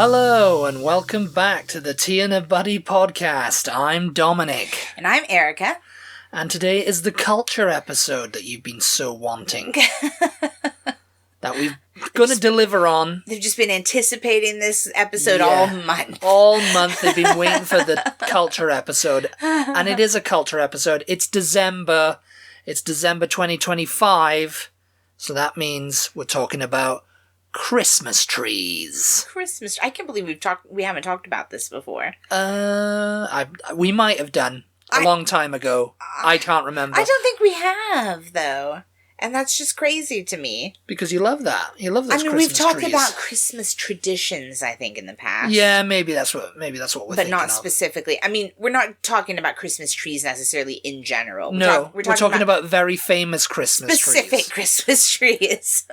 Hello and welcome back to the Tea and a Butty podcast. I'm Dominic. And I'm Erica. And today is the culture episode that you've been so wanting. That we're going to deliver on. They've just been anticipating this episode all month. All month they've been waiting for the culture episode. And it is a culture episode. It's December. It's December 2025. So that means we're talking about Christmas trees. Christmas. I can't believe we haven't talked about this before. We might have done a long time ago. I can't remember. I don't think we have, though. And that's just crazy to me. Because you love that. You love those Christmas trees. We've talked about Christmas traditions, I think, in the past. Yeah, maybe that's what we're thinking of. But not specifically. I mean, we're not talking about Christmas trees necessarily in general. We're talking about very famous Christmas trees. Specific Christmas trees.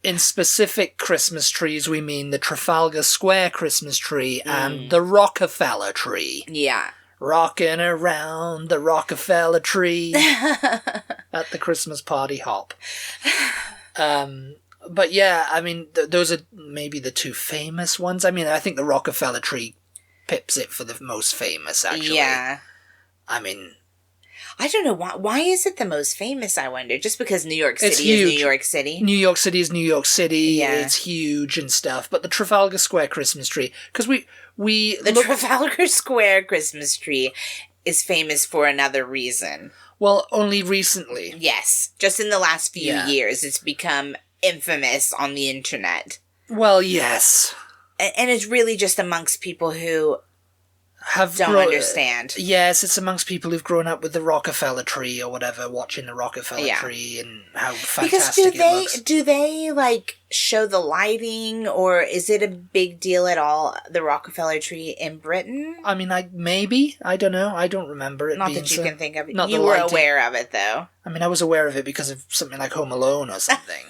In specific Christmas trees, we mean the Trafalgar Square Christmas tree and the Rockefeller tree. Yeah. Rocking around the Rockefeller tree at the Christmas party hop. But yeah, I mean, those are maybe the two famous ones. I mean, I think the Rockefeller tree pips it for the most famous, actually. Yeah. I mean, I don't know why is it the most famous, I wonder? Just because New York City is New York City? New York City is New York City. Yeah. It's huge and stuff. But the Trafalgar Square Christmas tree, because Trafalgar Square Christmas tree is famous for another reason. Well, only recently. Yes. Just in the last few years, it's become infamous on the internet. Well, yes. And it's really just amongst people who don't understand. Yes, it's amongst people who've grown up with the Rockefeller tree or whatever, watching the Rockefeller tree and how fantastic it looks. Do they, show the lighting, or is it a big deal at all, the Rockefeller tree in Britain? I mean, maybe. I don't know. I don't remember it being Not that you can think of it. Not you were aware of it, though. I mean, I was aware of it because of something like Home Alone or something.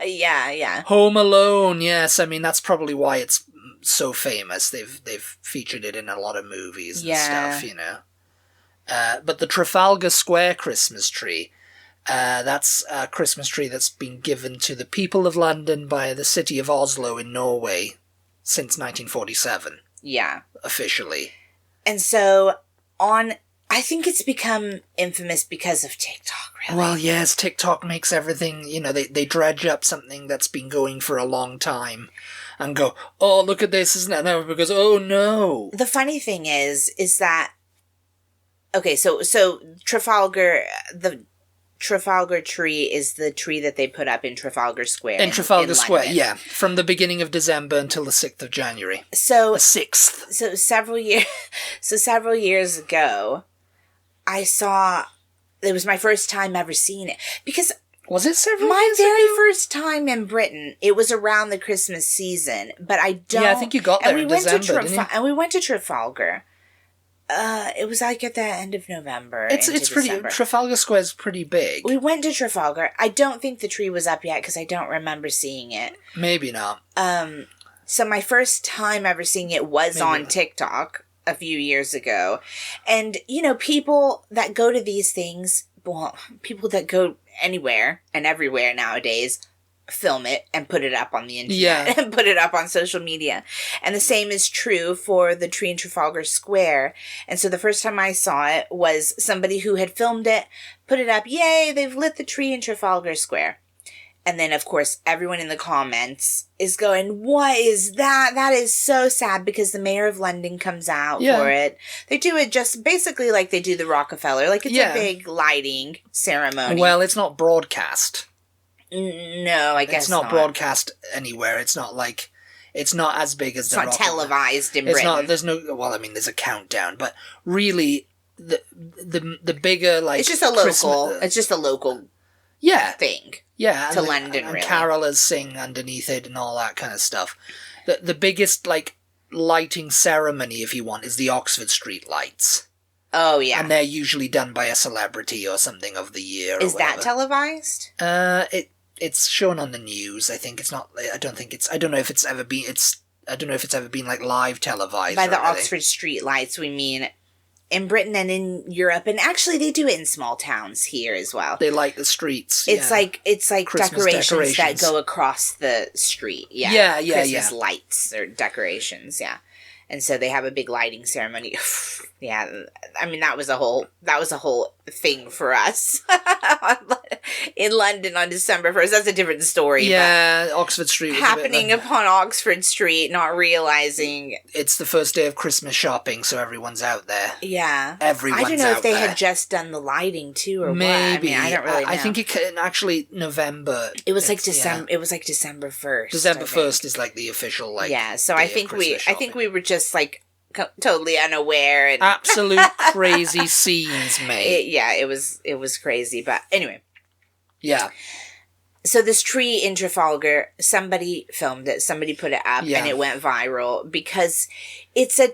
Yeah. Home Alone, yes. I mean, that's probably why it's so famous. They've featured it in a lot of movies and stuff, you know. But the Trafalgar Square Christmas tree, that's a Christmas tree that's been given to the people of London by the city of Oslo in Norway since 1947. Yeah. Officially. And so I think it's become infamous because of TikTok, really. Well, yes, TikTok makes everything, they dredge up something that's been going for a long time and go, oh, look at this, isn't it? And everybody goes, oh, no. The funny thing is that, okay, so Trafalgar, the Trafalgar tree is the tree that they put up in Trafalgar Square. In Trafalgar Square, yeah. From the beginning of December until the 6th of January. So, the 6th. So several years ago, it was my first time ever seeing it. Because was it several my years very ago? first time in Britain, it was around the Christmas season, but I don't... Yeah, I think you got there in December, didn't you? And we went to Trafalgar. It was at the end of November. It's pretty... December. Trafalgar Square's pretty big. We went to Trafalgar. I don't think the tree was up yet because I don't remember seeing it. Maybe not. So my first time ever seeing it was on TikTok a few years ago. And, people that go to these things, well, people that go anywhere and everywhere nowadays film it and put it up on the internet and put it up on social media. And the same is true for the tree in Trafalgar Square. And so the first time I saw it was somebody who had filmed it, put it up, yay, they've lit the tree in Trafalgar Square. And then, of course, everyone in the comments is going, what is that? That is so sad, because the mayor of London comes out for it. They do it just basically like they do the Rockefeller. Like, it's a big lighting ceremony. Well, it's not broadcast. No, I guess it's not broadcast anywhere. It's not it's not as big as it's not televised in Britain. There's a countdown, but really, the bigger, it's just a local. It's just a local. Thing. Yeah, to London, and really. Carolers sing underneath it and all that kind of stuff. The biggest lighting ceremony, if you want, is the Oxford Street lights. Oh yeah, and they're usually done by a celebrity or something of the year. Is that televised? It's shown on the news. I think it's not. I don't know if it's ever been. I don't know if it's ever been live televised. By the Oxford Street lights, we mean in Britain and in Europe, and actually they do it in small towns here as well. They light the streets. It's like Christmas decorations that go across the street. Yeah. Christmas lights or decorations. Yeah. And so they have a big lighting ceremony. Yeah, I mean that was a whole thing for us in London on December 1st. That's a different story. Yeah, Oxford Street was happening upon Oxford Street, not realizing it's the first day of Christmas shopping, so everyone's out there. Yeah, everyone's out there. I don't know if they had just done the lighting too, or maybe. What. I mean, I don't really know. I think it actually November. It was like December. Yeah. It was like December 1st. December 1st is like the official Yeah, so I think we were just like totally unaware and absolute crazy scenes, mate. It was crazy, but anyway. Yeah. So this tree in Trafalgar, somebody filmed it, somebody put it up, and it went viral because it's a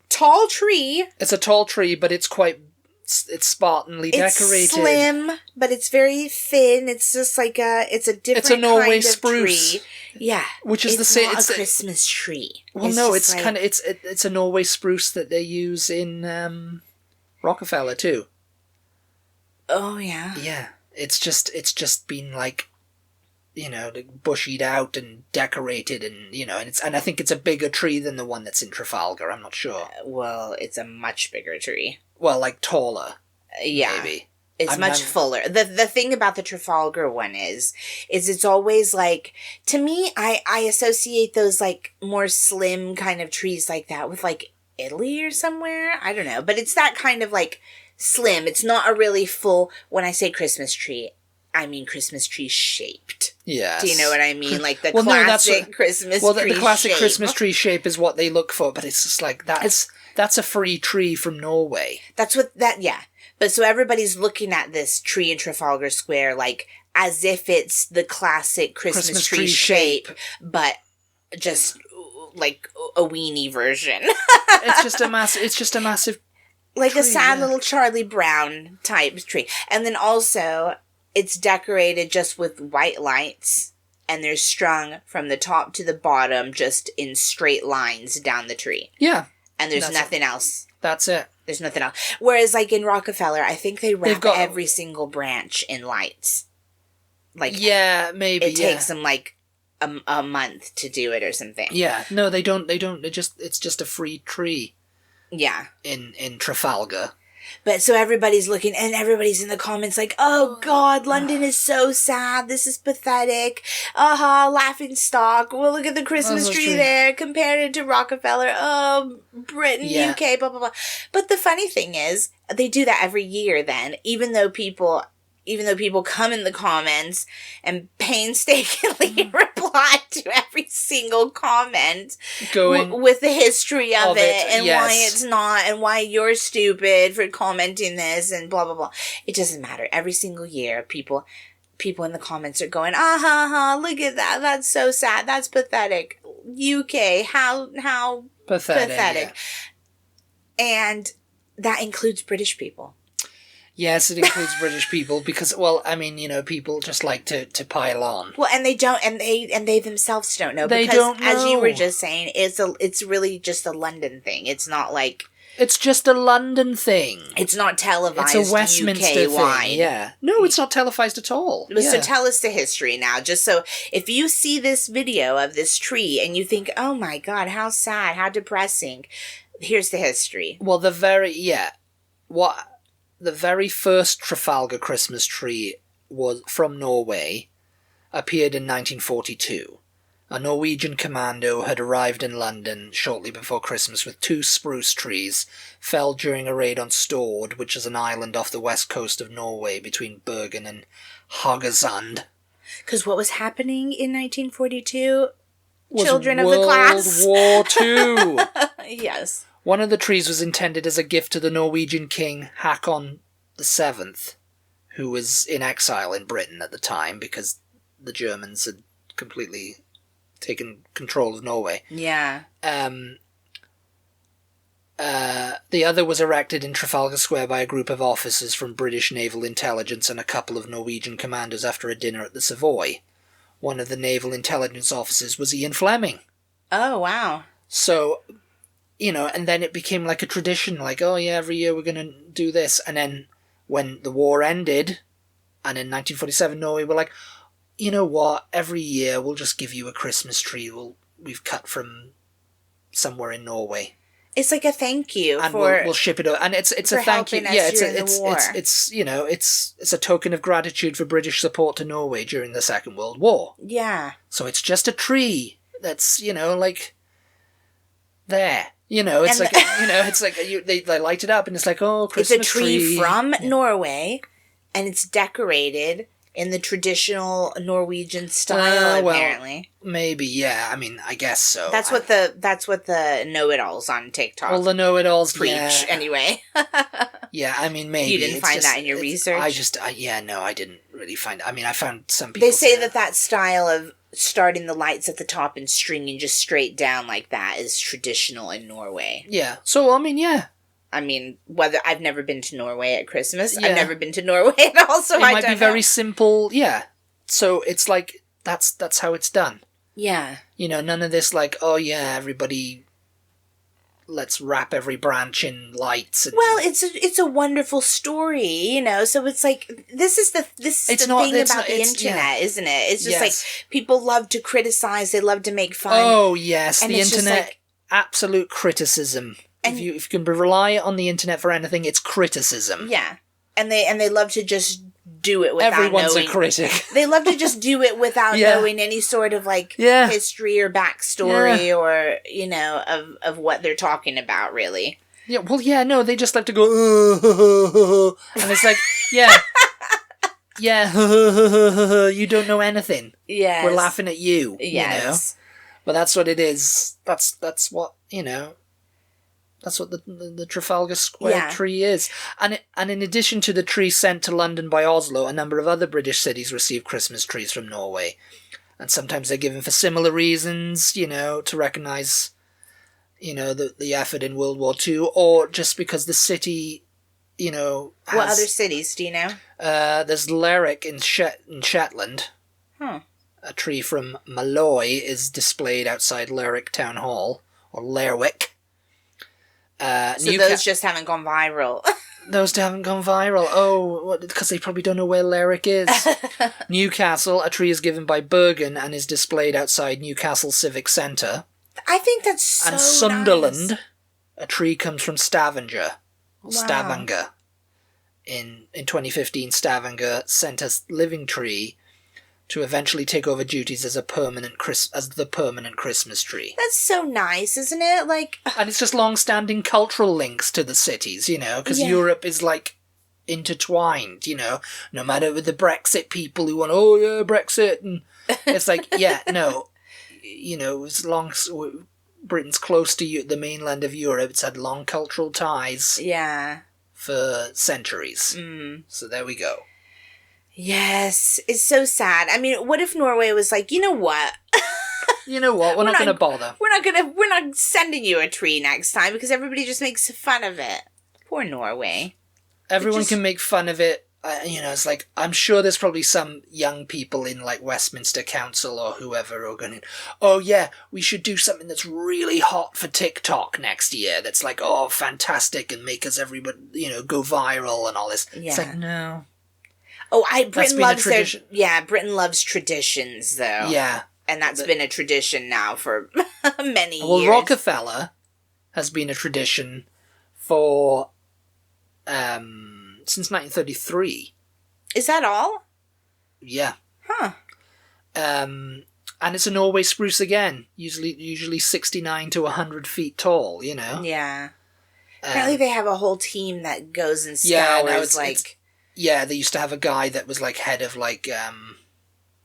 tall tree. It's a tall tree, but it's spartanly decorated. It's slim, but it's very thin. It's just like it's a different it's a Norway kind of spruce. Tree. Yeah, which is the same. It's a Christmas tree. Well, no, it's kind of it's a Norway spruce that they use in Rockefeller too. Oh yeah. Yeah, it's just been like, bushied out and decorated, and I think it's a bigger tree than the one that's in Trafalgar. I'm not sure. Well, it's a much bigger tree. Well, like taller. Yeah. Maybe. It's much fuller. The thing about the Trafalgar one is it's always like, to me, I associate those like more slim kind of trees like that with like Italy or somewhere. I don't know. But it's that kind of like slim. It's not a really full, when I say Christmas tree, I mean Christmas tree shaped. Yes. Do you know what I mean? Like the classic Christmas tree Well, the classic shape. Christmas tree shape is what they look for, but it's just like, that's a free tree from Norway. Yeah. But so everybody's looking at this tree in Trafalgar Square like as if it's the classic Christmas tree shape, but just like a weenie version. It's just a massive like tree, a sad little Charlie Brown type tree. And then also it's decorated just with white lights, and they're strung from the top to the bottom just in straight lines down the tree. Yeah. And there's nothing else. That's it. There's nothing else. Whereas, like, in Rockefeller, I think they wrap every single branch in lights. Like, yeah, maybe, it takes them, like, a month to do it or something. Yeah. No, they don't. It's just a free tree. Yeah. In Trafalgar. But so everybody's looking, and everybody's in the comments like, oh God, London is so sad. This is pathetic. Laughing stock. Well, look at the Christmas tree there compared to Rockefeller. Oh, Britain, UK, blah, blah, blah. But the funny thing is, they do that every year then, even though people come in the comments and painstakingly reply to every single comment with the history of it and why it's not and why you're stupid for commenting this and blah, blah, blah. It doesn't matter. Every single year, people in the comments are going, look at that. That's so sad. That's pathetic. UK, how pathetic. Yeah. And that includes British people. Yes, it includes British people because, well, I mean, people just like to pile on. Well, and they don't, and they themselves don't know. They don't know. As you were just saying, it's really just a London thing. It's not like... It's just a London thing. It's not televised. It's a Westminster UK-wide. thing, yeah. No, it's not televised at all. So tell us the history now, just so if you see this video of this tree and you think, oh my God, how sad, how depressing, here's the history. Well, the very first Trafalgar Christmas tree was from Norway, appeared in 1942. A Norwegian commando had arrived in London shortly before Christmas with 2 spruce trees, felled during a raid on Stord, which is an island off the west coast of Norway between Bergen and Haugesund. Because what was happening in 1942? Children of the class. World War II. Yes. One of the trees was intended as a gift to the Norwegian king Hakon VII, who was in exile in Britain at the time because the Germans had completely taken control of Norway. Yeah. The other was erected in Trafalgar Square by a group of officers from British Naval Intelligence and a couple of Norwegian commandos after a dinner at the Savoy. One of the Naval Intelligence officers was Ian Fleming. Oh, wow. So... and then it became like a tradition, like, oh yeah, every year we're going to do this. And then when the war ended, and in 1947 Norway were like, you know what, every year we'll just give you a Christmas tree we've cut from somewhere in Norway. It's like a thank you and for we'll ship it over, and it's a thank you. Yeah, it's a token of gratitude for British support to Norway during the Second World War. Yeah. So it's just a tree that's like there. It's and it's like they light it up and it's like, oh, Christmas It's a tree from Norway, and it's decorated in the traditional Norwegian style, apparently. Maybe, yeah. I mean, I guess so. That's what the know-it-alls on TikTok. Well, the know-it-alls preach anyway. Yeah, I mean, maybe you didn't find that in your research. I didn't really find. I mean, I found some people. They say that style of starting the lights at the top and stringing just straight down like that is traditional in Norway. Yeah. So I mean, yeah. I mean, whether I've never been to Norway at Christmas. Yeah. I've never been to Norway at all, so it might be very simple, yeah. So it's like, that's how it's done. Yeah. None of this like, oh yeah, everybody, let's wrap every branch in lights. Well, it's a wonderful story, so it's like, this is the thing about the internet, isn't it? It's just like, people love to criticize, they love to make fun. Oh yes, the internet, absolute criticism. If you can rely on the internet for anything, it's criticism. Yeah, and they love to just do it without Everyone's knowing. A critic. They love to just do it without knowing any sort of history or backstory or of what they're talking about. Really. Yeah. Well, yeah. No, they just like to go, and it's like, yeah, you don't know anything. Yeah, we're laughing at you. Yes, but that's what it is. That's what That's what the Trafalgar Square tree is. And in addition to the tree sent to London by Oslo, a number of other British cities receive Christmas trees from Norway. And sometimes they're given for similar reasons, to recognise, the effort in World War II, or just because the city, has... What other cities, do you know? There's Lerwick in Shetland. Huh. A tree from Malloy is displayed outside Lerwick Town Hall, or Lerwick. So those just haven't gone viral. Those haven't gone viral. Oh, because they probably don't know where Lerwick is. Newcastle, a tree is given by Bergen and is displayed outside Newcastle Civic Centre. I think that's so And Sunderland, nice. A tree comes from Stavanger. Wow. Stavanger. In 2015, Stavanger sent a living tree to eventually take over duties as the permanent Christmas tree. That's so nice, isn't it? And it's just long-standing cultural links to the cities, because Europe is intertwined, no matter with the Brexit people who want, oh yeah, Brexit, and it's like, yeah, no, as long as Britain's close to the mainland of Europe, it's had long cultural ties. Yeah. For centuries. Mm. So there we go. Yes, it's so sad. I mean, what if Norway was like, you know what? We're not going to bother. We're not sending you a tree next time because everybody just makes fun of it. Poor Norway. Everyone can make fun of it. It's like, I'm sure there's probably some young people in Westminster Council or whoever are going, oh yeah, we should do something that's really hot for TikTok next year. That's like, oh, fantastic, and make us everybody, go viral and all this. Yeah. It's like, no. Oh, Britain loves traditions, though. Yeah. And that's been a tradition now for many years. Well, Rockefeller has been a tradition for, since 1933. Is that all? Yeah. Huh. And it's a Norway spruce again, usually 69 to 100 feet tall, Yeah. Apparently they have a whole team that goes and scours, Yeah, they used to have a guy that was head of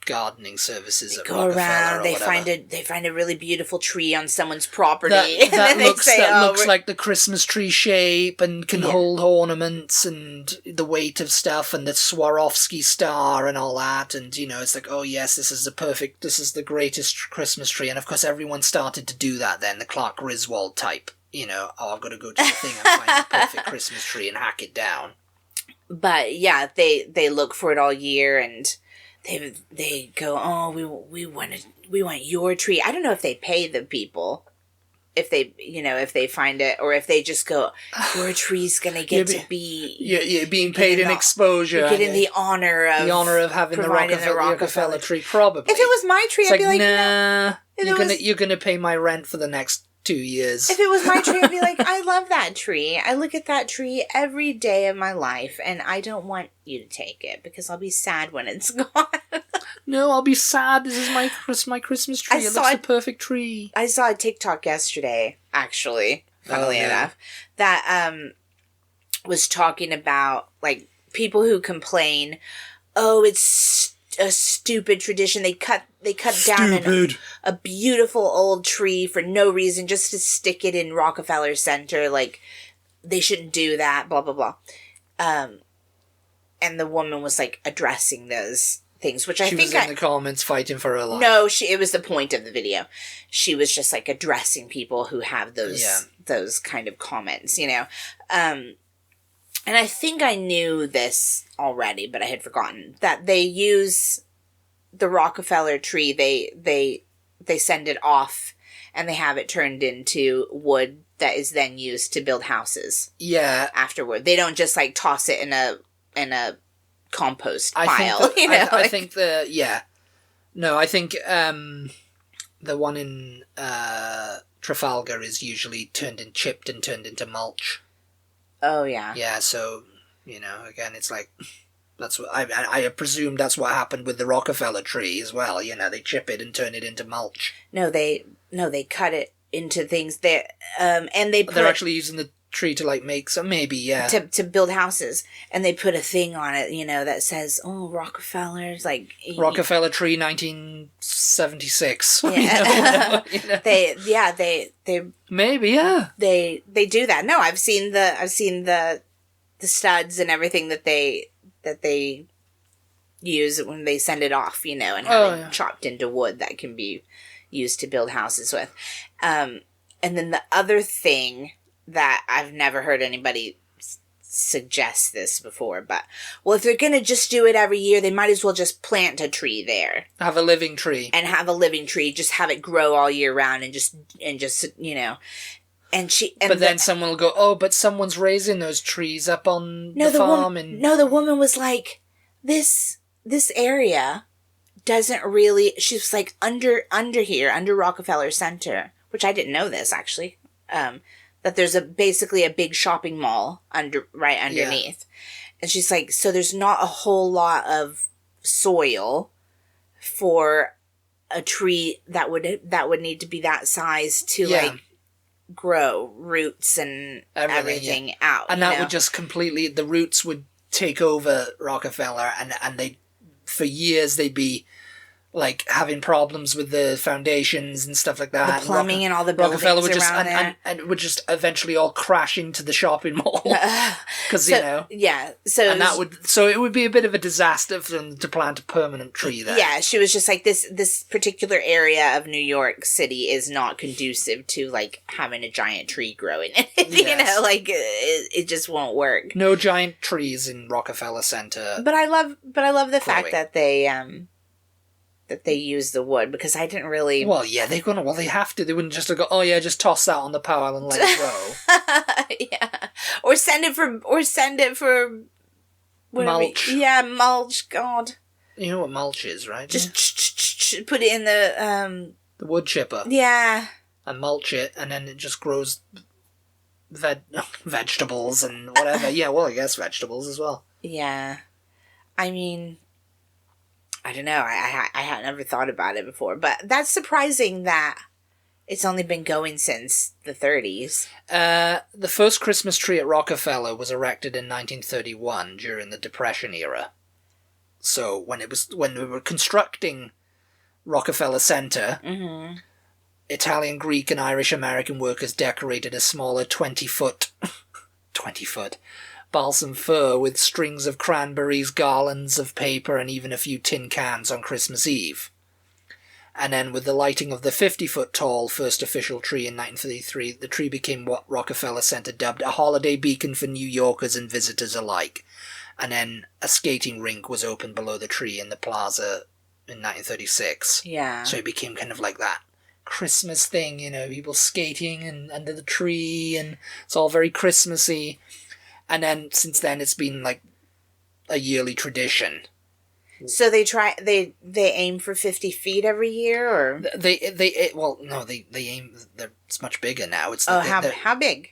gardening services at go around, they find a really beautiful tree on someone's property. That looks like the Christmas tree shape and can hold ornaments and the weight of stuff and the Swarovski star and all that, and it's like, oh yes, this is the greatest Christmas tree. And of course everyone started to do that then, the Clark Griswold type, I've got to go to the thing and find the perfect Christmas tree and hack it down. But yeah, they look for it all year, and they go, oh, we want your tree. I don't know if they pay the people. if they find it, or if they just go, your tree's gonna get to be... You're being paid in exposure. You're getting the honor of having the Rockefeller tree, probably. If it was my tree, I'd be like, nah, you're gonna pay my rent for the next 2 years. If it was my tree, I'd be like, I love that tree. I look at that tree every day of my life, and I don't want you to take it, because I'll be sad when it's gone. No, I'll be sad. This is my Christmas tree. It looks the perfect tree. I saw a TikTok yesterday, actually, funnily enough, that was talking about, like, people who complain, oh, it's a stupid tradition. They cut down a beautiful old tree for no reason, just to stick it in Rockefeller Center. Like, they shouldn't do that, blah, blah, blah. And the woman was, like, addressing those things, which she was in the comments fighting for her life. No, it was the point of the video. She was just, like, addressing people who have those kind of comments, you know. And I think I knew this already, but I had forgotten that they use the Rockefeller tree. They send it off, and they have it turned into wood that is then used to build houses. Yeah. Afterward, they don't just, like, toss it in a compost pile. I think the one in Trafalgar is usually chipped and turned into mulch. Oh yeah. Yeah, so again, it's like that's what I presume that's what happened with the Rockefeller tree as well. They chip it and turn it into mulch. No, they cut it into things that and they're actually using the tree to like make some to build houses, and they put a thing on it that says, oh, Rockefeller's like Rockefeller tree 1976. They maybe they do that. No, I've seen the studs and everything that they use when they send it off, and have it chopped into wood that can be used to build houses with. And then the other thing that I've never heard anybody suggest this before, but, well, if they're going to just do it every year, they might as well just plant a tree there. Have a living tree. Just have it grow all year round and just But then someone will go, oh, but someone's raising those trees up on the farm. The woman was like, this area doesn't really, she was like, under Rockefeller Center, which I didn't know this, actually, that there's basically a big shopping mall right underneath. Yeah. And she's like, so there's not a whole lot of soil for a tree that would need to be that size to like grow roots and everything out. And that would just completely, the roots would take over Rockefeller, and they, for years, they'd be like having problems with the foundations and stuff like that. The plumbing and all the buildings Rockefeller would around there. And it would just eventually all crash into the shopping mall. Because, Yeah. So it would be a bit of a disaster for them to plant a permanent tree there. Yeah, she was just like, this particular area of New York City is not conducive to, like, having a giant tree growing in it. Yes. It just won't work. No giant trees in Rockefeller Center. But I love the fact that they use the wood, because I didn't really... Well, yeah, they have to. They wouldn't just go, oh yeah, just toss that on the pile and let it grow. Yeah. Or send it for... Mulch. Mulch, God. You know what mulch is, right? Just put it in the wood chipper. Yeah. And mulch it, and then it just grows vegetables and whatever. Yeah, well, I guess vegetables as well. Yeah. I mean... I don't know. I had never thought about it before, but that's surprising that it's only been going since the 30s. The first Christmas tree at Rockefeller was erected in 1931 during the Depression era. So when we were constructing Rockefeller Center, mm-hmm. Italian, Greek, and Irish American workers decorated a smaller 20-foot balsam fir with strings of cranberries, garlands of paper, and even a few tin cans on Christmas Eve. And then with the lighting of the 50-foot tall first official tree in 1933, the tree became what Rockefeller Center dubbed a holiday beacon for New Yorkers and visitors alike. And then a skating rink was opened below the tree in the plaza in 1936. Yeah. So it became kind of like that Christmas thing, you know, people skating and under the tree, and it's all very Christmassy. And then since then, it's been like a yearly tradition. So they aim for 50 feet every year, or they aim. It's much bigger now. It's how big?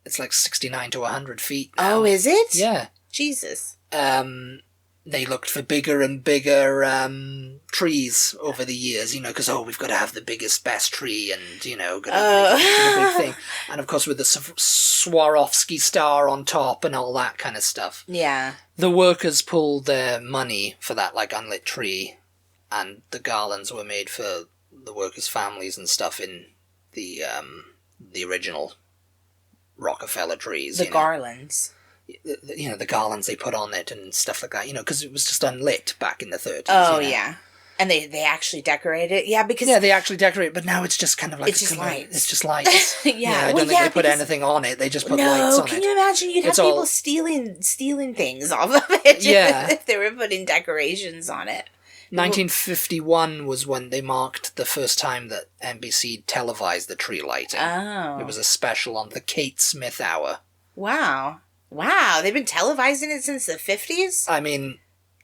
It's like 69 to 100 feet now. Oh, is it? Yeah. Jesus. They looked for bigger and bigger trees over the years, you know, because, we've got to have the biggest, best tree and, you know, got to make it a big thing. And, of course, with the Swarovski star on top and all that kind of stuff. Yeah. The workers pulled their money for that, like, unlit tree, and the garlands were made for the workers' families and stuff in the original Rockefeller trees. The garlands. You know, the garlands they put on it and stuff like that, you know, because it was just unlit back in the 30s. Oh, you know? Yeah. And they actually decorate it? Yeah, because... Yeah, they actually decorate it, but now it's just kind of like... It's just lights. It's just lights. Yeah. I don't think they put anything on it. They just put lights on it. No, can you imagine? You'd have people stealing things off of it if they were putting decorations on it. 1951 was when they marked the first time that NBC televised the tree lighting. Oh. It was a special on the Kate Smith Hour. Wow, they've been televising it since the 50s? I mean,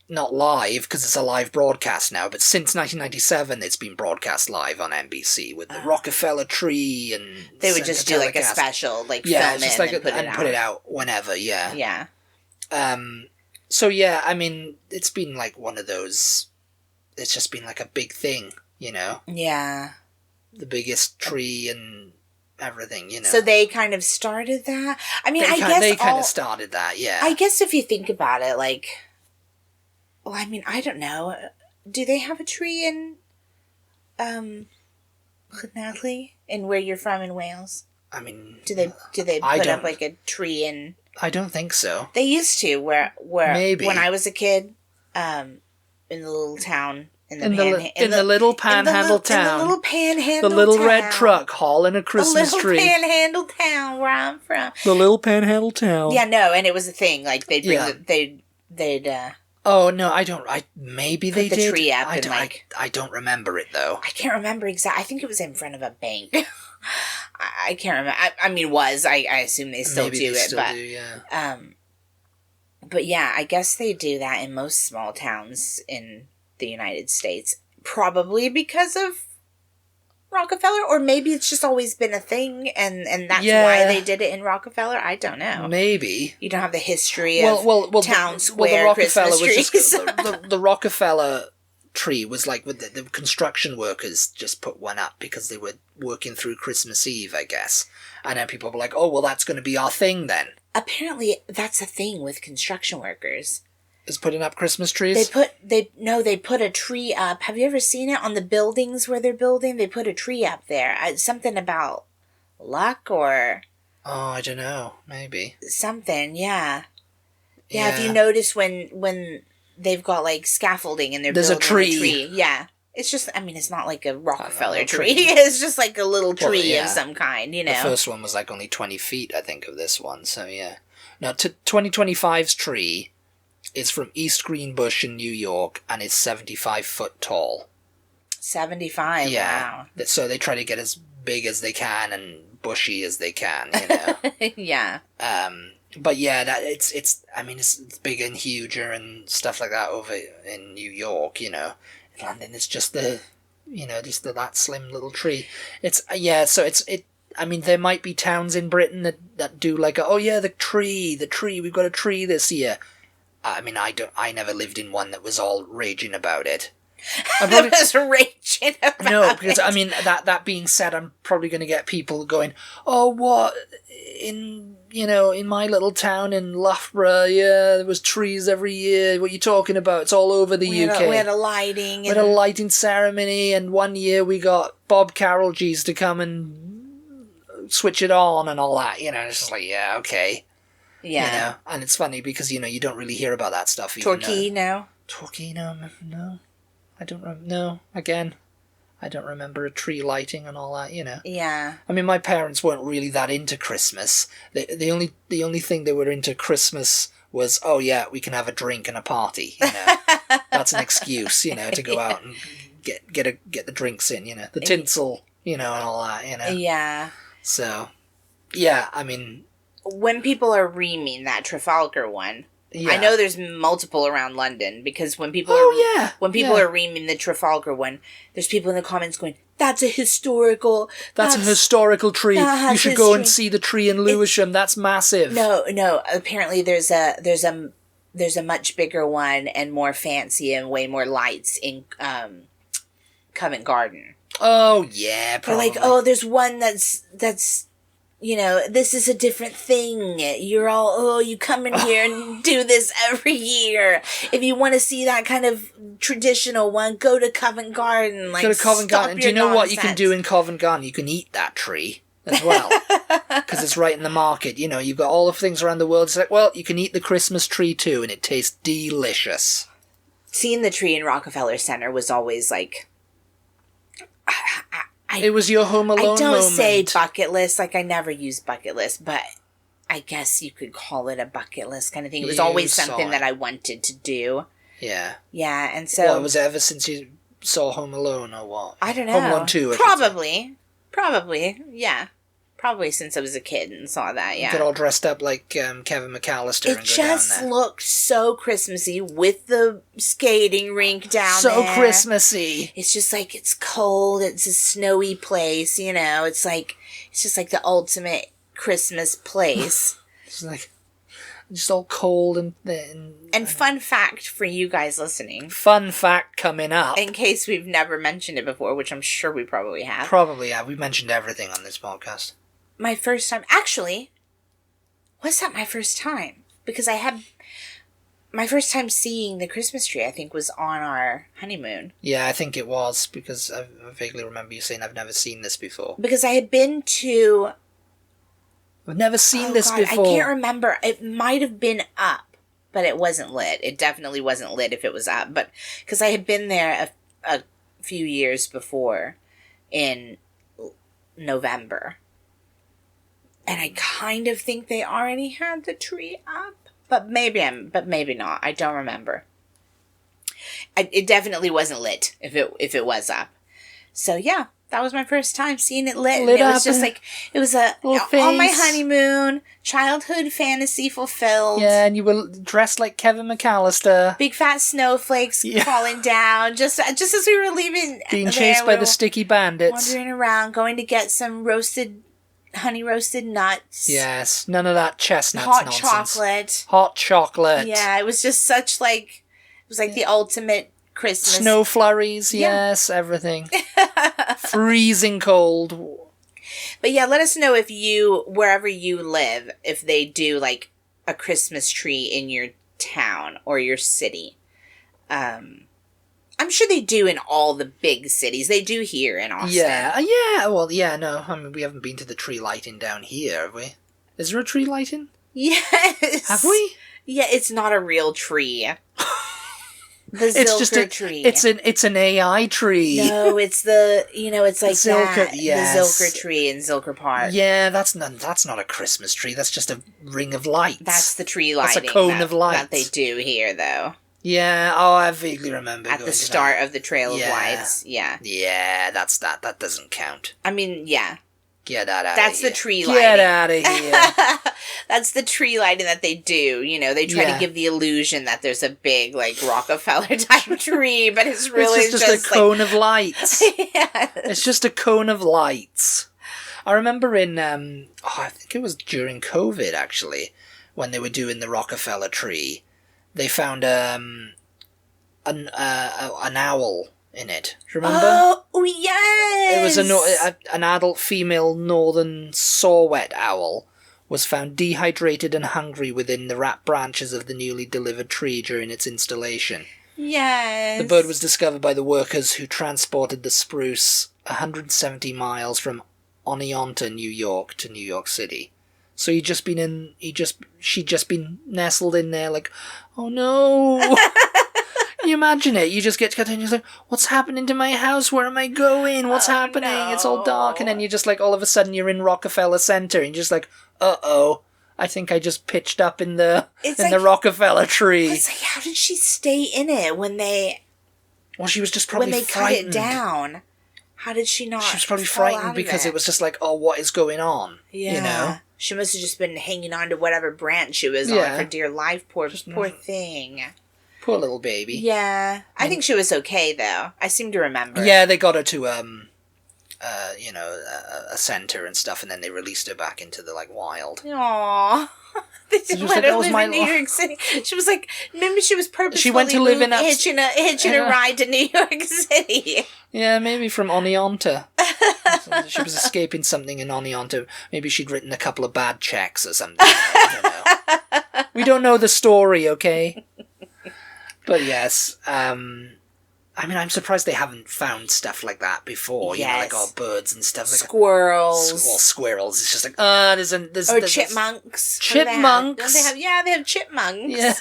not live, because it's a live broadcast now, but since 1997 it's been broadcast live on NBC with the Rockefeller tree, and... They would just do like a special, like film just it like and put it out whenever, yeah. Yeah. So yeah, I mean, it's been like one of those... It's just been like a big thing, you know? Yeah. The biggest tree and... everything, you know. So they kind of started that? I mean, they kind of started that, yeah. I guess if you think about it, like... Well, I mean, I don't know. Do they have a tree in... Llanelli? In where you're from in Wales? I mean... Do they put up like a tree in... I don't think so. They used to, where Maybe. When I was a kid, in the little town... In the little panhandle town. In the little panhandle The little town. red truck hauling a Christmas tree. The little panhandle town where I'm from. The little panhandle town. Yeah, no, and it was a thing. Like, they'd bring they'd Oh, no, maybe they did. Put the tree up I don't remember it, though. I can't remember exactly. I think it was in front of a bank. I can't remember. I mean, I assume they still do it. But, yeah. But yeah, I guess they do that in most small towns in the United States, probably because of Rockefeller, or maybe it's just always been a thing, and that's why they did it in Rockefeller. I don't know. Maybe you don't have the history of town square the Rockefeller Christmas trees. Was the Rockefeller tree was like with the construction workers just put one up because they were working through Christmas Eve, I guess, and then people were like, "Oh, well, that's going to be our thing then." Apparently, that's a thing with construction workers. Is putting up Christmas trees? They put a tree up. Have you ever seen it on the buildings where they're building? They put a tree up there. Something about luck or... Oh, I don't know. Maybe. Something, yeah. Yeah, if you notice when they've got like scaffolding and they're building a tree. Yeah. It's just, I mean, it's not like a Rockefeller tree. It's just like a little tree of some kind, you know. The first one was like only 20 feet, I think, of this one. So, yeah. Now, 2025's tree... It's from East Greenbush in New York, and it's 75 foot tall. 75, yeah. Wow. So they try to get as big as they can and bushy as they can, you know. Yeah. But yeah, it's bigger and huger and stuff like that over in New York, you know. In London, it's just that slim little tree. I mean, there might be towns in Britain that do like, the tree, we've got a tree this year. I mean, I never lived in one that was all raging about it. That was raging about it. No, because, I mean, that being said, I'm probably going to get people going, oh, what, in my little town in Loughborough, yeah, there was trees every year, what are you talking about? It's all over the UK. We had a lighting. We had a lighting ceremony, and one year we got Bob Carolgees to come and switch it on and all that, you know, it's just like, yeah, okay. Yeah. You know? And it's funny because, you don't really hear about that stuff. Torquay, no? Torquay, no. I don't know. Again, I don't remember a tree lighting and all that, you know. Yeah. I mean, my parents weren't really that into Christmas. The only thing they were into Christmas was, oh yeah, we can have a drink and a party, you know. That's an excuse, to go out and get the drinks in, you know. The tinsel and all that, Yeah. So, yeah, I mean... When people are reaming that Trafalgar one, I know there's multiple around London, because when people are reaming the Trafalgar one, there's people in the comments going, That's a historical tree. You should go and see the tree in Lewisham. That's massive." No. Apparently, there's a much bigger one and more fancy and way more lights in Covent Garden. Oh yeah, probably. They're like, there's one that's this is a different thing. You're all, you come in here and do this every year. If you want to see that kind of traditional one, go to Covent Garden. Go to Covent Garden. Do you know what you can do in Covent Garden? You can eat that tree as well. Because it's right in the market. You've got all the things around the world. It's like, well, you can eat the Christmas tree too, and it tastes delicious. Seeing the tree in Rockefeller Center was always like... it was your Home Alone moment. I don't say bucket list. Like, I never use bucket list, but I guess you could call it a bucket list kind of thing. It was always something that I wanted to do. Yeah. Yeah, and so... was it ever since you saw Home Alone, or what? I don't know. Home Alone 2, Probably, yeah. Probably since I was a kid and saw that, yeah. Get all dressed up like Kevin McAllister and go down there. It just looked so Christmassy with the skating rink down there. So Christmassy. It's just like, it's cold, it's a snowy place, It's just like the ultimate Christmas place. It's like, just all cold and thin. And fun fact for you guys listening. Fun fact coming up. In case we've never mentioned it before, which I'm sure we probably have. Probably have. We've mentioned everything on this podcast. My first time... Actually, was that my first time? Because I had... My first time seeing the Christmas tree, I think, was on our honeymoon. Yeah, I think it was, because I vaguely remember you saying, I've never seen this before. Because I had been to... I've never seen this before. I can't remember. It might have been up, but it wasn't lit. It definitely wasn't lit if it was up. But because I had been there a few years before in November. And I kind of think they already had the tree up. But maybe not. I don't remember. It definitely wasn't lit if it was up. So yeah, that was my first time seeing it lit. And it was just like, it was on my honeymoon, childhood fantasy fulfilled. Yeah, and you were dressed like Kevin McAllister. Big fat snowflakes falling down, just as we were leaving. Being chased by the sticky bandits. Wandering around, going to get some honey roasted nuts. Yes, none of that chestnuts nonsense. Hot chocolate. Yeah, it was just such like, it was like the ultimate Christmas. Snow flurries, yes, everything. Freezing cold. But yeah, let us know if wherever you live, if they do like a Christmas tree in your town or your city. I'm sure they do in all the big cities. They do here in Austin. Yeah. Well, yeah, no. I mean, we haven't been to the tree lighting down here, have we? Is there a tree lighting? Yes. Have we? Yeah, it's not a real tree. It's just a tree. It's an AI tree. No, it's it's like Zilker, the Zilker tree in Zilker Park. Yeah, that's not a Christmas tree. That's just a ring of lights. That's the tree lighting. That's a cone of lights that they do here, though. Yeah. Oh, I vaguely remember at the start of the Trail of Lights. Yeah. Yeah, that's that. That doesn't count. I mean, yeah. Get out of here. That's the tree lighting. Get out of here. That's the tree lighting that they do. They try to give the illusion that there's a big, like, Rockefeller type tree, but it's really just a cone of lights. Yes. It's just a cone of lights. I remember in, I think it was during COVID, actually, when they were doing the Rockefeller tree, they found an owl in it. Do you remember? Oh, yes! It was an adult female northern saw-whet owl was found dehydrated and hungry within the wrapped branches of the newly delivered tree during its installation. Yes. The bird was discovered by the workers who transported the spruce 170 miles from Oneonta, New York to New York City. So she'd just been nestled in there like, oh no. You imagine it. You just get to cut and you're like, what's happening to my house? Where am I going? What's happening? No. It's all dark. And then you're just like, all of a sudden you're in Rockefeller Center and you're just like, uh-oh. I think I just pitched up in the Rockefeller tree. It's like, how did she stay in it when they... Well, she was just probably frightened. When they cut it down. How did she not? She was probably fall out frightened of because it was just like, oh, what is going on? Yeah. You know? She must have just been hanging on to whatever branch she was on for dear life. Poor thing. Poor little baby. Yeah. I think she was okay, though. I seem to remember. Yeah, they got her to, a centre and stuff, and then they released her back into the, like, wild. Aww. They didn't let her live in New York City. She was like, maybe she was purposefully she went to live in hitching a ride to New York City. Yeah, maybe from Oneonta. She was escaping something in Oneonta. Maybe she'd written a couple of bad checks or something. I don't know. We don't know the story, okay? But yes, I mean, I'm surprised they haven't found stuff like that before. Yes. You know, like all birds and stuff. Like Squirrels. Well, squirrels. It's just like, there's chipmunks. Chipmunks. They have chipmunks. Yeah.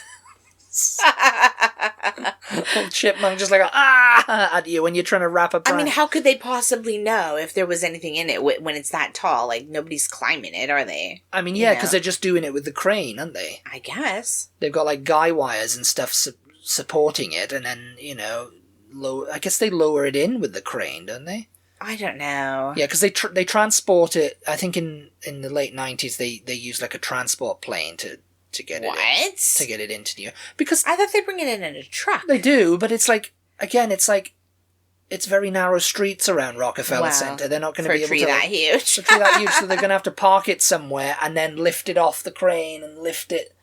Chipmunk just like at you when you're trying to wrap a prank. I mean, how could they possibly know if there was anything in it when it's that tall? Like, nobody's climbing it, are they? I mean, yeah, because they're just doing it with the crane, aren't they? I guess. They've got, like, guy wires and stuff supporting it, and then, I guess they lower it in with the crane, don't they? I don't know. Yeah, because they transport it, I think in the late 90s, they used, like, a transport plane to get it into New York. Because I thought they bring it in a truck. They do, but it's like, again, it's very narrow streets around Rockefeller Center. They're not going to be able to... that huge. For a tree that huge, so they're going to have to park it somewhere and then lift it off the crane and lift it,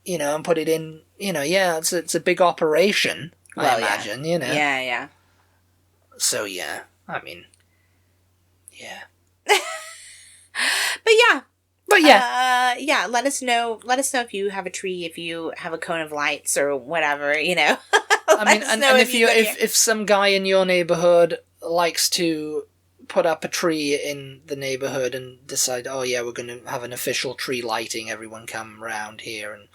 and put it in, it's a big operation, I imagine, Yeah. So, yeah, I mean, yeah. But yeah, let us know if you have a tree, if you have a cone of lights or whatever, I mean, and if some guy in your neighborhood likes to put up a tree in the neighborhood and decide, oh yeah, we're going to have an official tree lighting, everyone come round here and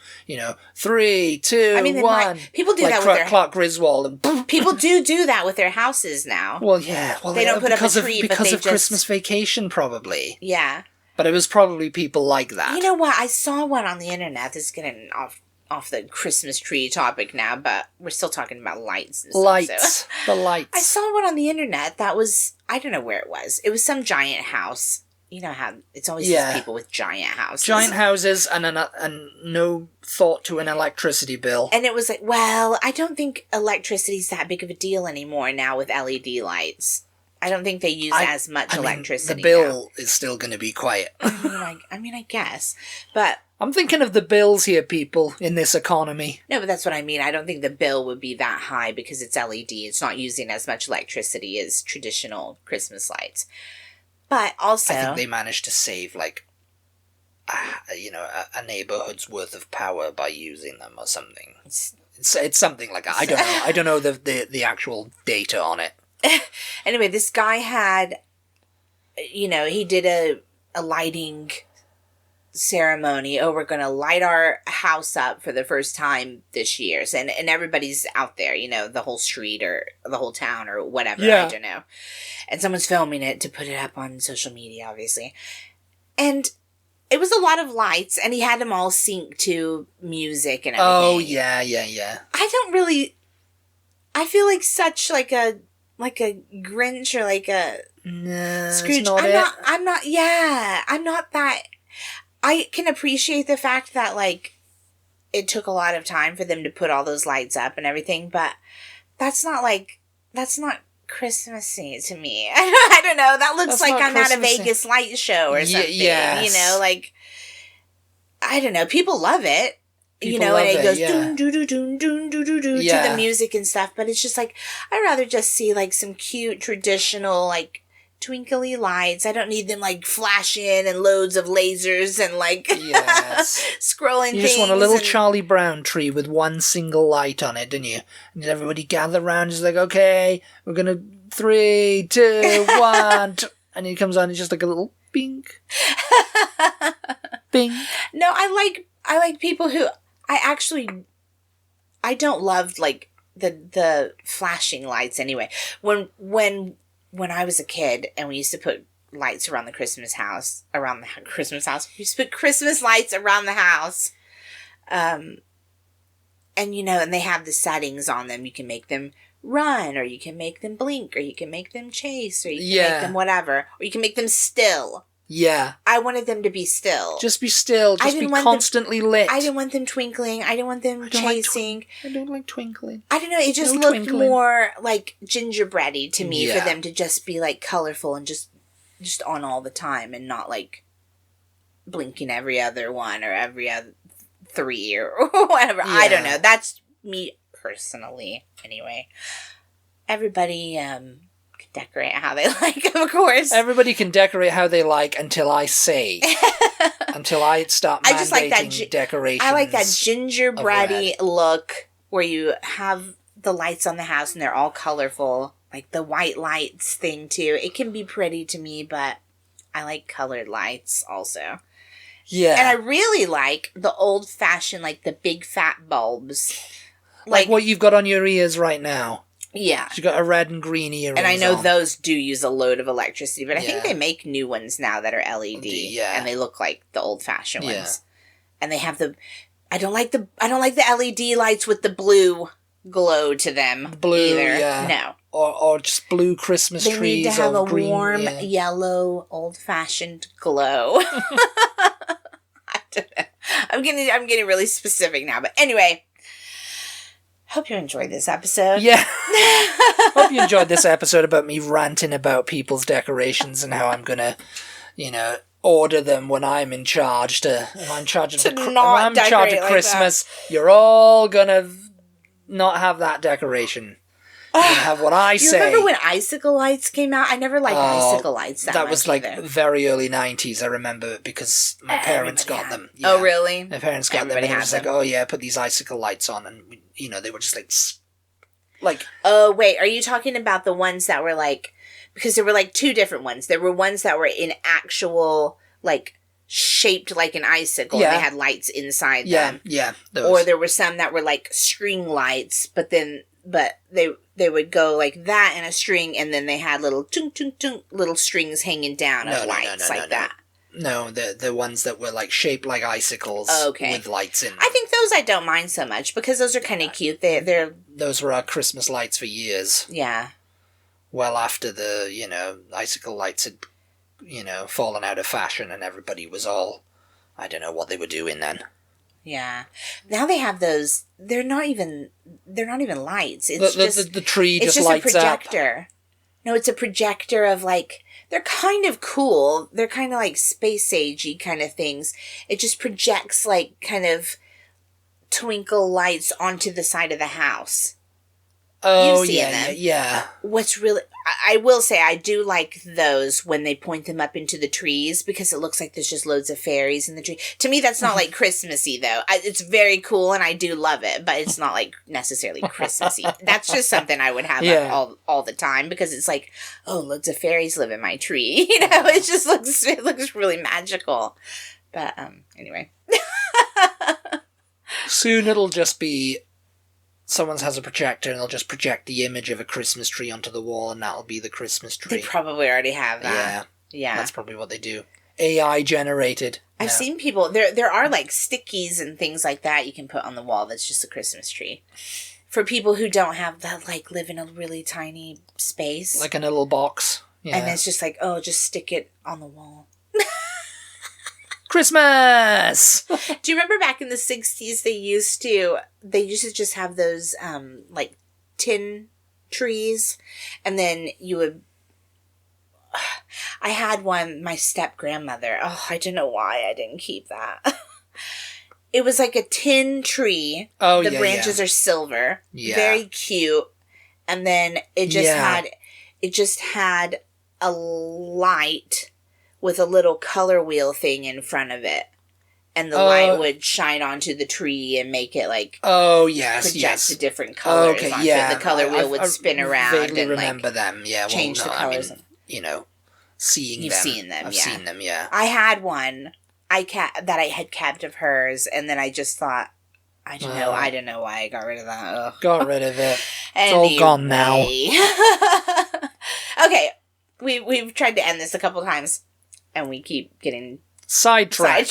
3, 2, 1. People do like that with Clark Griswold and people do that with their houses now. Well, yeah, they don't put up a tree because of Christmas Vacation, probably. Yeah. But it was probably people like that. You know what? I saw one on the internet. This is getting off the Christmas tree topic now, but we're still talking about lights and stuff. The lights. I saw one on the internet that was, I don't know where it was. It was some giant house. You know how it's always just people with giant houses. Giant houses and no thought to an electricity bill. And it was like, well, I don't think electricity's that big of a deal anymore now with LED lights. I don't think they use as much electricity. The bill is still going to be quiet. I mean, I guess. But I'm thinking of the bills here, people, in this economy. No, but that's what I mean. I don't think the bill would be that high because it's LED. It's not using as much electricity as traditional Christmas lights. But also... I think they managed to save, like, a neighborhood's worth of power by using them or something. It's something like that. I don't know. I don't know the actual data on it. Anyway, this guy had, he did a lighting ceremony. Oh, we're going to light our house up for the first time this year. And everybody's out there, the whole street or the whole town or whatever. Yeah. I don't know. And someone's filming it to put it up on social media, obviously. And it was a lot of lights, and he had them all synced to music and everything. Oh, yeah. I feel like such like a Grinch or like a Scrooge. I'm not that. I can appreciate the fact that like it took a lot of time for them to put all those lights up and everything, but that's not Christmassy to me. I don't know. That looks like I'm at a Vegas light show or something. Yes. Like I don't know. People love it. And it goes doon doo doo doon doon doo doo doo to the music and stuff. But it's just like I'd rather just see like some cute traditional like twinkly lights. I don't need them like flashing and loads of lasers and like scrolling. You just want a little Charlie Brown tree with one single light on it, don't you? And everybody gather around. Just like, okay, we're gonna 3, 2, 1, and he comes on. It's just like a little bink, bing. No, I like people who. I don't love like the flashing lights anyway. When I was a kid and we used to put lights around the Christmas house, we used to put Christmas lights around the house. And and they have the settings on them. You can make them run, or you can make them blink, or you can make them chase, or you can make them whatever, or you can make them still. Yeah. I wanted them to be still. Just be still. Just be constantly lit. I didn't want them twinkling. I didn't want them chasing. I don't like twinkling. I don't know. It just looked more like gingerbready to me for them to just be like colorful and just on all the time and not like blinking every other one or every other 3 or whatever. Yeah. I don't know. That's me personally. Anyway, everybody can decorate how they like, of course. Everybody can decorate how they like until I say. Until I start mandating I just like that decorations. I like that gingerbready look where you have the lights on the house and they're all colorful. Like the white lights thing too. It can be pretty to me, but I like colored lights also. Yeah. And I really like the old-fashioned, like the big fat bulbs. Like what you've got on your ears right now. Yeah. You've got a red and green earrings and I know those do use a load of electricity, but I think they make new ones now that are LED. Yeah. And they look like the old-fashioned ones. And they have I don't like the LED lights with the blue glow to them either. Yeah. No. Or just blue Christmas trees. They need to have a green, warm, yellow, old-fashioned glow. I don't know. I'm getting really specific now, but anyway. Hope you enjoyed this episode. Yeah. Hope you enjoyed this episode about me ranting about people's decorations and how I'm gonna, order them when I'm in charge I'm in charge of Christmas. You're all gonna not have that decoration. You have what I say. You remember when icicle lights came out? I never liked icicle lights that much. That was like very early 90s. I remember it because my parents got them. Yeah. Oh, really? My parents got them. And they were just like, oh yeah, put these icicle lights on. And, they were just like... Oh, wait. Are you talking about the ones that were like... Because there were like two different ones. There were ones that were in actual, like, shaped like an icicle. Yeah. And they had lights inside them. Yeah. Those. Or there were some that were like string lights, but they would go like that in a string, and then they had little tunk, tunk, tunk, little strings hanging down of lights that. No, the ones that were like shaped like icicles with lights in them. I think those I don't mind so much because those are kind of cute. Those were our Christmas lights for years. Yeah. Well after the, icicle lights had, fallen out of fashion and everybody was all, I don't know what they were doing then. Yeah. Now they have those. They're not even lights. It's just the tree just lights up. It's just a projector. No, it's a projector of like, they're kind of cool. They're kind of like space agey kind of things. It just projects like kind of twinkle lights onto the side of the house. Oh, yeah. What's really... I will say I do like those when they point them up into the trees because it looks like there's just loads of fairies in the tree. To me, that's not like Christmassy, though. It's very cool and I do love it, but it's not like necessarily Christmassy. That's just something I would have up all the time because it's like, oh, loads of fairies live in my tree. It looks really magical. But anyway. Soon it'll just be... Someone has a projector and they'll just project the image of a Christmas tree onto the wall and that'll be the Christmas tree. They probably already have that. Yeah. That's probably what they do. AI generated. I've seen people, there are like stickies and things like that you can put on the wall that's just a Christmas tree. For people who don't have that, like live in a really tiny space. Like in a little box. Yeah. And it's just like, oh, just stick it on the wall. Christmas! Do you remember back in the 60s they used to just have those like tin trees and then you would I had one, my step grandmother. Oh, I don't know why I didn't keep that. It was like a tin tree. Oh, the branches are silver. Yeah. Very cute. And then it just had a light with a little color wheel thing in front of it. And the light would shine onto the tree and make it like... Oh, yes, project the different colors onto it. The color wheel would spin around and remember them, change the colors. Seeing You've them. seen them, I've seen them, yeah. I had one that I had kept of hers, and then I just thought, I don't know why I got rid of that. Ugh. Got rid of it. It's all gone now. Okay, we've tried to end this a couple times. And we keep getting Sidetracked.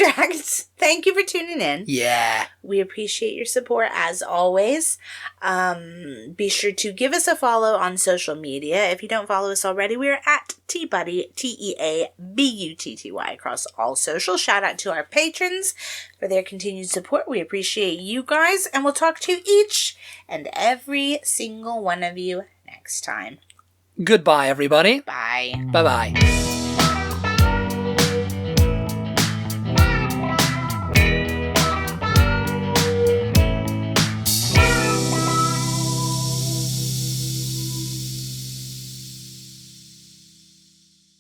Thank you for tuning in. Yeah. We appreciate your support as always. Be sure to give us a follow on social media. If you don't follow us already, we are at TButty, TEABUTTY across all social. Shout out to our patrons for their continued support. We appreciate you guys, and we'll talk to each and every single one of you next time. Goodbye, everybody. Bye. Bye-bye.